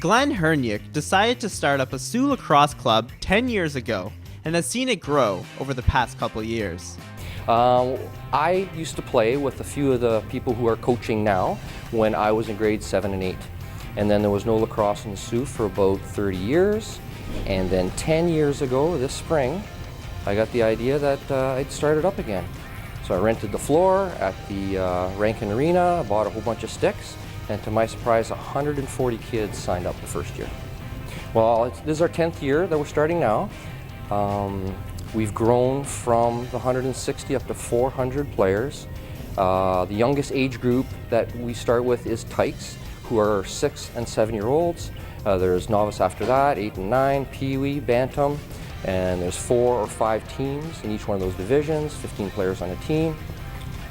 Hrynuik decided to start up a Soo Lacrosse Club 10 years ago and has seen it grow over the past couple years. I used to play with a few of the people who are coaching now when I was in grades 7 and 8. And then there was no lacrosse in the Soo for about 30 years. And then 10 years ago, this spring, I got the idea that I'd start it up again. So I rented the floor at the Rankin Arena, bought a whole bunch of sticks, and to my surprise, 140 kids signed up the first year. Well, this is our 10th year that we're starting now. We've grown from the 160 up to 400 players. The youngest age group that we start with is tykes, who are 6 and 7-year-olds. There's novice after that, 8 and 9, peewee, bantam, and there's 4 or 5 teams in each one of those divisions, 15 players on a team.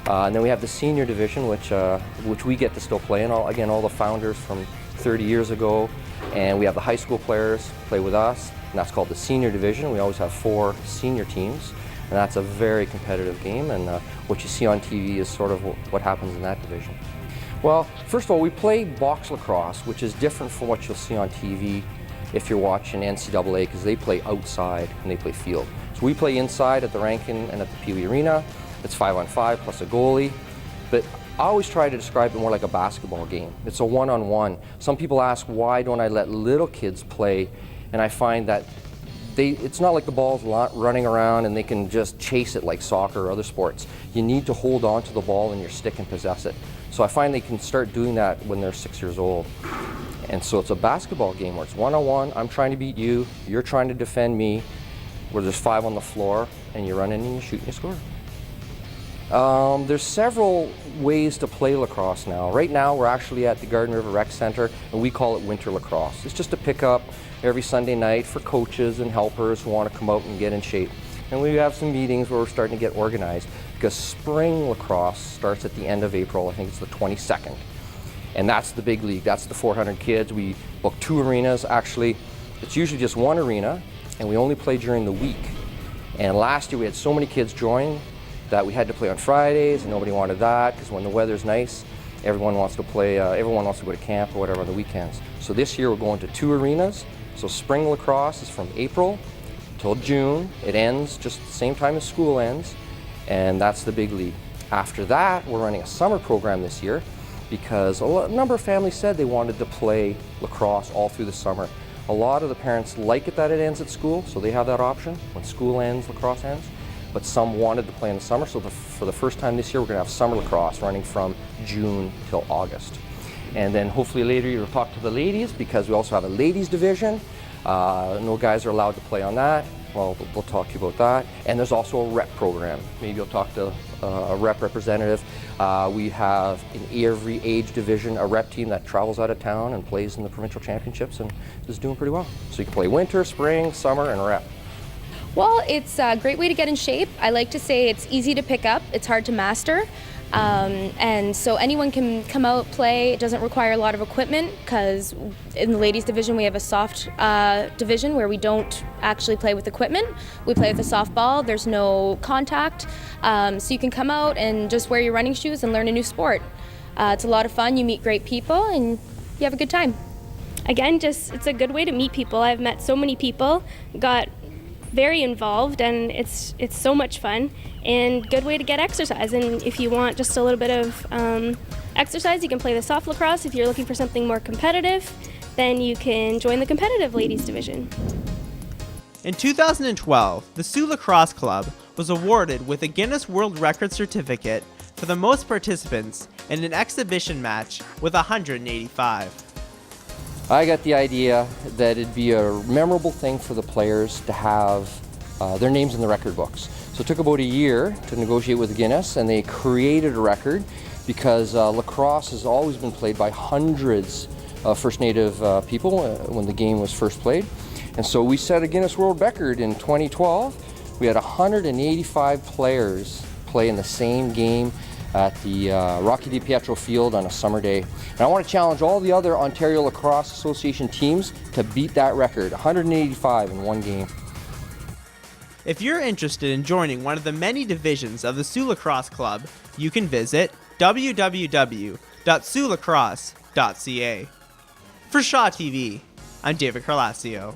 And then we have the senior division, which we get to still play in. Again, all the founders from 30 years ago. And we have the high school players play with us, and that's called the senior division. We always have 4 senior teams, and that's a very competitive game. And what you see on TV is sort of what happens in that division. Well, first of all, we play box lacrosse, which is different from what you'll see on TV if you're watching NCAA, because they play outside and they play field. So we play inside at the Rankin and at the Pee Wee Arena. It's 5-on-5 plus a goalie. But I always try to describe it more like a basketball game. It's a one-on-one. Some people ask, why don't I let little kids play? And I find that it's not like the ball's running around and they can just chase it like soccer or other sports. You need to hold on to the ball in your stick and possess it. So I find they can start doing that when they're 6 years old. And so it's a basketball game where it's one-on-one. I'm trying to beat you, you're trying to defend me, where there's 5 on the floor, and you run in and you shoot and you score. There's several ways to play lacrosse now. Right now we're actually at the Garden River Rec Center, and we call it winter lacrosse. It's just a pickup every Sunday night for coaches and helpers who want to come out and get in shape. And we have some meetings where we're starting to get organized, because spring lacrosse starts at the end of April. I think it's the 22nd. And that's the big league. That's the 400 kids. We book 2 arenas. Actually, it's usually just 1 arena, and we only play during the week. And last year we had so many kids join that we had to play on Fridays, and nobody wanted that, because when the weather's nice, everyone wants to play, everyone wants to go to camp or whatever on the weekends. So this year we're going to 2 arenas. So spring lacrosse is from April till June. It ends just the same time as school ends, and that's the big league. After that, we're running a summer program this year, because a number of families said they wanted to play lacrosse all through the summer. A lot of the parents like it that it ends at school, so they have that option. When school ends, lacrosse ends. But some wanted to play in the summer, so for the first time this year, we're going to have summer lacrosse running from June till August. And then hopefully later you'll talk to the ladies, because we also have a ladies division. No guys are allowed to play on that. Well, we'll talk to you about that. And there's also a rep program. Maybe you'll talk to a rep representative. We have in every age division a rep team that travels out of town and plays in the provincial championships and is doing pretty well. So you can play winter, spring, summer, and rep. Well, it's a great way to get in shape. I like to say it's easy to pick up, it's hard to master. And so anyone can come out, play. It doesn't require a lot of equipment, because in the ladies division we have a soft division where we don't actually play with equipment. We play with a soft ball, there's no contact. So you can come out and just wear your running shoes and learn a new sport. It's a lot of fun, you meet great people and you have a good time. Again, it's a good way to meet people. I've met so many people, got very involved, and it's so much fun and good way to get exercise. And if you want just a little bit of exercise, you can play the soft lacrosse. If you're looking for something more competitive, then you can join the competitive ladies division. In 2012, the Soo Lacrosse Club was awarded with a Guinness World Record certificate for the most participants in an exhibition match with 185. I got the idea that it'd be a memorable thing for the players to have their names in the record books. So it took about a year to negotiate with Guinness, and they created a record, because lacrosse has always been played by hundreds of First Native people when the game was first played. And so we set a Guinness World Record in 2012. We had 185 players play in the same game at the Rocky DiPietro field on a summer day. And I want to challenge all the other Ontario Lacrosse Association teams to beat that record, 185 in one game. If you're interested in joining one of the many divisions of the Soo Lacrosse Club, you can visit www.soolacrosse.ca. For Shaw TV, I'm David Carlasio.